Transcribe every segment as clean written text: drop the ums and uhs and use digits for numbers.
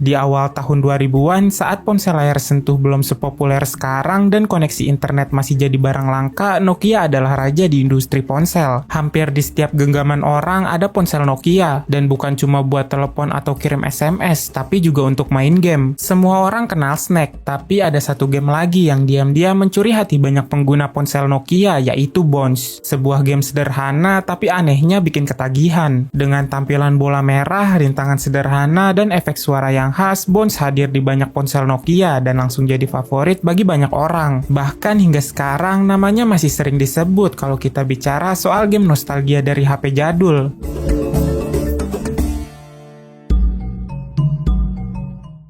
Di awal tahun 2000-an, saat ponsel layar sentuh belum sepopuler sekarang dan koneksi internet masih jadi barang langka, Nokia adalah raja di industri ponsel. Hampir di setiap genggaman orang ada ponsel Nokia, dan bukan cuma buat telepon atau kirim SMS, tapi juga untuk main game. Semua orang kenal Snake, tapi ada satu game lagi yang diam-diam mencuri hati banyak pengguna ponsel Nokia, yaitu Bounce. Sebuah game sederhana, tapi anehnya bikin ketagihan. Dengan tampilan bola merah, rintangan sederhana, dan efek suara yang khas, Bounce hadir di banyak ponsel Nokia dan langsung jadi favorit bagi banyak orang. Bahkan hingga sekarang namanya masih sering disebut kalau kita bicara soal game nostalgia dari HP jadul.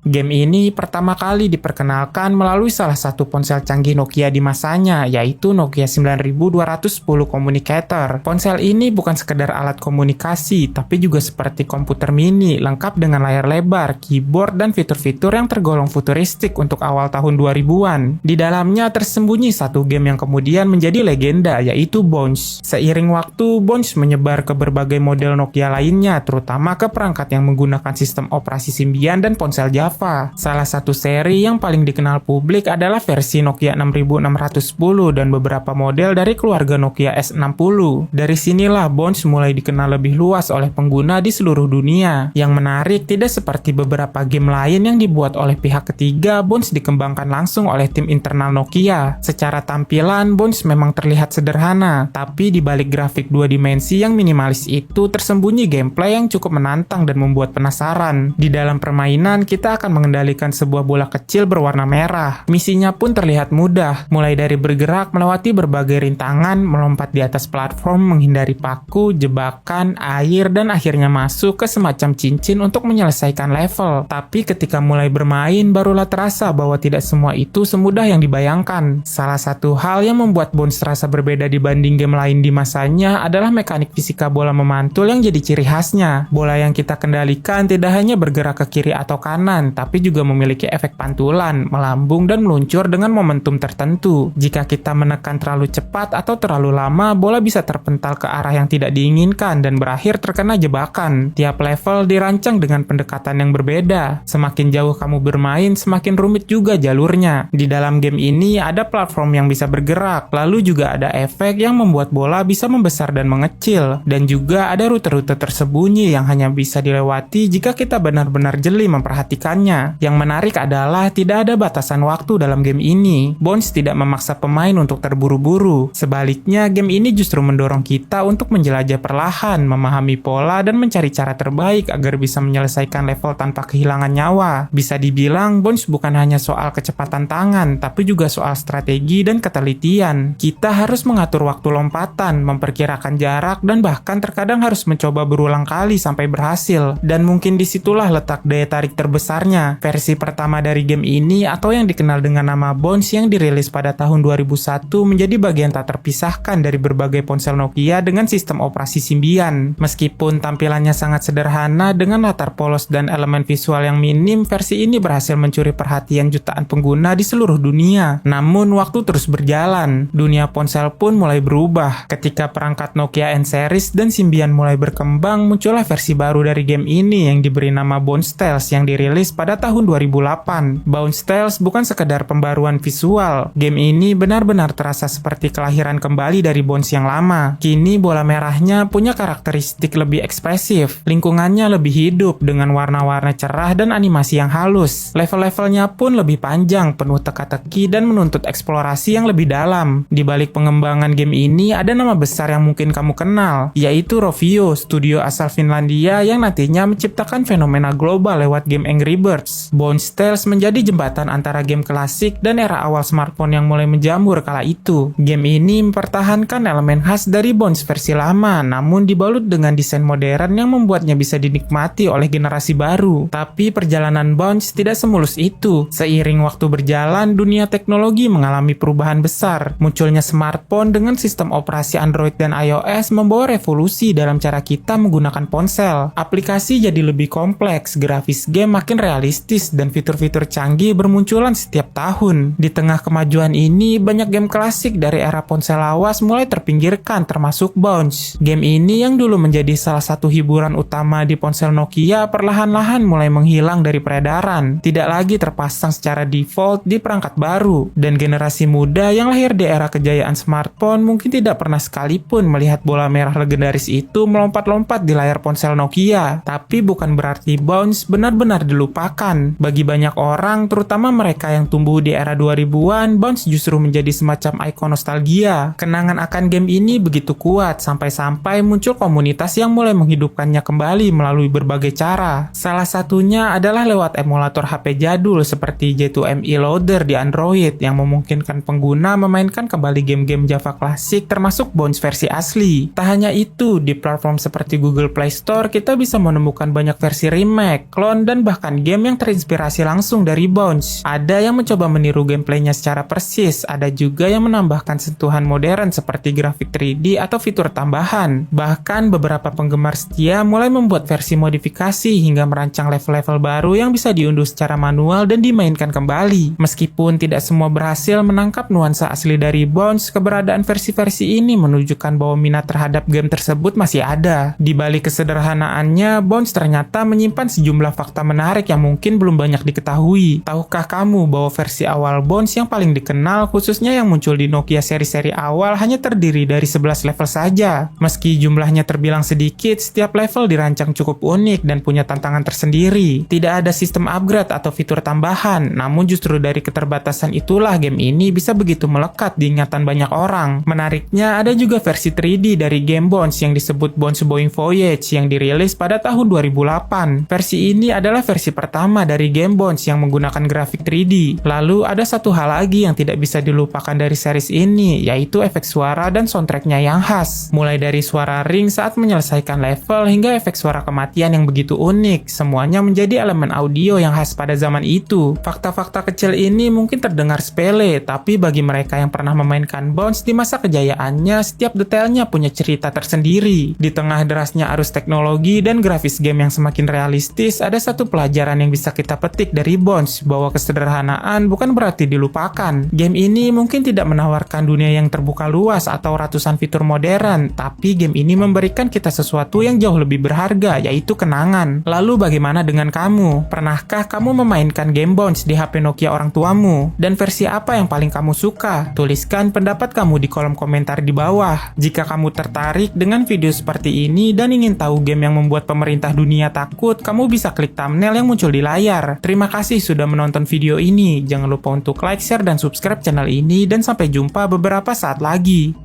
Game ini pertama kali diperkenalkan melalui salah satu ponsel canggih Nokia di masanya, yaitu Nokia 9210 Communicator. Ponsel ini bukan sekedar alat komunikasi, tapi juga seperti komputer mini, lengkap dengan layar lebar, keyboard, dan fitur-fitur yang tergolong futuristik untuk awal tahun 2000-an. Di dalamnya tersembunyi satu game yang kemudian menjadi legenda, yaitu Bounce. Seiring waktu, Bounce menyebar ke berbagai model Nokia lainnya, terutama ke perangkat yang menggunakan sistem operasi Symbian dan ponsel Java. Salah satu seri yang paling dikenal publik adalah versi Nokia 6610 dan beberapa model dari keluarga Nokia S60. Dari sinilah Bounce mulai dikenal lebih luas oleh pengguna di seluruh dunia. Yang menarik, tidak seperti beberapa game lain yang dibuat oleh pihak ketiga, Bounce dikembangkan langsung oleh tim internal Nokia. Secara tampilan, Bounce memang terlihat sederhana, tapi di balik grafik dua dimensi yang minimalis itu tersembunyi gameplay yang cukup menantang dan membuat penasaran. Di dalam permainan, kita akan mengendalikan sebuah bola kecil berwarna merah. Misinya pun terlihat mudah, mulai dari bergerak melewati berbagai rintangan, melompat di atas platform, menghindari paku, jebakan, air, dan akhirnya masuk ke semacam cincin untuk menyelesaikan level. Tapi ketika mulai bermain, barulah terasa bahwa tidak semua itu semudah yang dibayangkan. Salah satu hal yang membuat Bounce terasa berbeda dibanding game lain di masanya adalah mekanik fisika bola memantul yang jadi ciri khasnya. Bola yang kita kendalikan tidak hanya bergerak ke kiri atau kanan, tapi juga memiliki efek pantulan, melambung, dan meluncur dengan momentum tertentu. Jika kita menekan terlalu cepat atau terlalu lama, bola bisa terpental ke arah yang tidak diinginkan dan berakhir terkena jebakan. Tiap level dirancang dengan pendekatan yang berbeda. Semakin jauh kamu bermain, semakin rumit juga jalurnya. Di dalam game ini ada platform yang bisa bergerak, lalu juga ada efek yang membuat bola bisa membesar dan mengecil, dan juga ada rute-rute tersembunyi yang hanya bisa dilewati jika kita benar-benar jeli memperhatikannya. Yang menarik adalah tidak ada batasan waktu dalam game ini. Bounce tidak memaksa pemain untuk terburu-buru. Sebaliknya, game ini justru mendorong kita untuk menjelajah perlahan, memahami pola, dan mencari cara terbaik agar bisa menyelesaikan level tanpa kehilangan nyawa. Bisa dibilang, Bounce bukan hanya soal kecepatan tangan, tapi juga soal strategi dan ketelitian. Kita harus mengatur waktu lompatan, memperkirakan jarak, dan bahkan terkadang harus mencoba berulang kali sampai berhasil. Dan mungkin disitulah letak daya tarik terbesarnya. Versi pertama dari game ini, atau yang dikenal dengan nama Bounce yang dirilis pada tahun 2001, menjadi bagian tak terpisahkan dari berbagai ponsel Nokia dengan sistem operasi Symbian. Meskipun tampilannya sangat sederhana dengan latar polos dan elemen visual yang minim, versi ini berhasil mencuri perhatian jutaan pengguna di seluruh dunia. Namun waktu terus berjalan, dunia ponsel pun mulai berubah. Ketika perangkat Nokia N-Series dan Symbian mulai berkembang, muncullah versi baru dari game ini yang diberi nama Bounce Tales yang dirilis pada tahun 2008. Bounce Tales bukan sekedar pembaruan visual. Game ini benar-benar terasa seperti kelahiran kembali dari Bounce yang lama. Kini bola merahnya punya karakteristik lebih ekspresif, lingkungannya lebih hidup dengan warna-warna cerah dan animasi yang halus. Level-levelnya pun lebih panjang, penuh teka-teki, dan menuntut eksplorasi yang lebih dalam. Di balik pengembangan game ini ada nama besar yang mungkin kamu kenal, yaitu Rovio, studio asal Finlandia yang nantinya menciptakan fenomena global lewat game Angry Birds. Bounce Tales menjadi jembatan antara game klasik dan era awal smartphone yang mulai menjamur kala itu. Game ini mempertahankan elemen khas dari Bounce versi lama, namun dibalut dengan desain modern yang membuatnya bisa dinikmati oleh generasi baru. Tapi perjalanan Bounce tidak semulus itu. Seiring waktu berjalan, dunia teknologi mengalami perubahan besar. Munculnya smartphone dengan sistem operasi Android dan iOS membawa revolusi dalam cara kita menggunakan ponsel. Aplikasi jadi lebih kompleks, grafis game makin realistis, realistis dan fitur-fitur canggih bermunculan setiap tahun. Di tengah kemajuan ini, banyak game klasik dari era ponsel lawas mulai terpinggirkan, termasuk Bounce. Game ini yang dulu menjadi salah satu hiburan utama di ponsel Nokia perlahan-lahan mulai menghilang dari peredaran, tidak lagi terpasang secara default di perangkat baru, dan generasi muda yang lahir di era kejayaan smartphone mungkin tidak pernah sekalipun melihat bola merah legendaris itu melompat-lompat di layar ponsel Nokia. Tapi bukan berarti Bounce benar-benar dilupakan. Bagi banyak orang, terutama mereka yang tumbuh di era 2000-an, Bounce justru menjadi semacam ikon nostalgia. Kenangan akan game ini begitu kuat, sampai-sampai muncul komunitas yang mulai menghidupkannya kembali melalui berbagai cara. Salah satunya adalah lewat emulator HP jadul seperti J2ME Loader di Android yang memungkinkan pengguna memainkan kembali game-game Java klasik termasuk Bounce versi asli. Tak hanya itu, di platform seperti Google Play Store kita bisa menemukan banyak versi remake, clone, dan bahkan game yang terinspirasi langsung dari Bounce. Ada yang mencoba meniru gameplaynya secara persis, ada juga yang menambahkan sentuhan modern seperti grafik 3D atau fitur tambahan. Bahkan beberapa penggemar setia mulai membuat versi modifikasi hingga merancang level-level baru yang bisa diunduh secara manual dan dimainkan kembali. Meskipun tidak semua berhasil menangkap nuansa asli dari Bounce, keberadaan versi-versi ini menunjukkan bahwa minat terhadap game tersebut masih ada. Di balik kesederhanaannya, Bounce ternyata menyimpan sejumlah fakta menarik yang mungkin belum banyak diketahui. Tahukah kamu bahwa versi awal Bounce yang paling dikenal, khususnya yang muncul di Nokia seri-seri awal, hanya terdiri dari 11 level saja? Meski jumlahnya terbilang sedikit, setiap level dirancang cukup unik dan punya tantangan tersendiri. Tidak ada sistem upgrade atau fitur tambahan, namun justru dari keterbatasan itulah game ini bisa begitu melekat di ingatan banyak orang. Menariknya, ada juga versi 3D dari game Bounce yang disebut Bounce Boeing Voyage yang dirilis pada tahun 2008. Versi ini adalah versi pertama dari game Bounce yang menggunakan grafik 3D. Lalu ada satu hal lagi yang tidak bisa dilupakan dari series ini, yaitu efek suara dan soundtracknya yang khas. Mulai dari suara ring saat menyelesaikan level hingga efek suara kematian yang begitu unik, semuanya menjadi elemen audio yang khas pada zaman itu. Fakta-fakta kecil ini mungkin terdengar sepele, tapi bagi mereka yang pernah memainkan Bounce di masa kejayaannya, setiap detailnya punya cerita tersendiri. Di tengah derasnya arus teknologi dan grafis game yang semakin realistis, ada satu pelajaran yang bisa kita petik dari Bounce, bahwa kesederhanaan bukan berarti dilupakan. Game ini mungkin tidak menawarkan dunia yang terbuka luas atau ratusan fitur modern, tapi game ini memberikan kita sesuatu yang jauh lebih berharga, yaitu kenangan. Lalu bagaimana dengan kamu? Pernahkah kamu memainkan game Bounce di HP Nokia orang tuamu? Dan versi apa yang paling kamu suka? Tuliskan pendapat kamu di kolom komentar di bawah. Jika kamu tertarik dengan video seperti ini dan ingin tahu game yang membuat pemerintah dunia takut, kamu bisa klik thumbnail yang muncul di layar. Terima kasih sudah menonton video ini. Jangan lupa untuk like, share, dan subscribe channel ini, dan sampai jumpa beberapa saat lagi.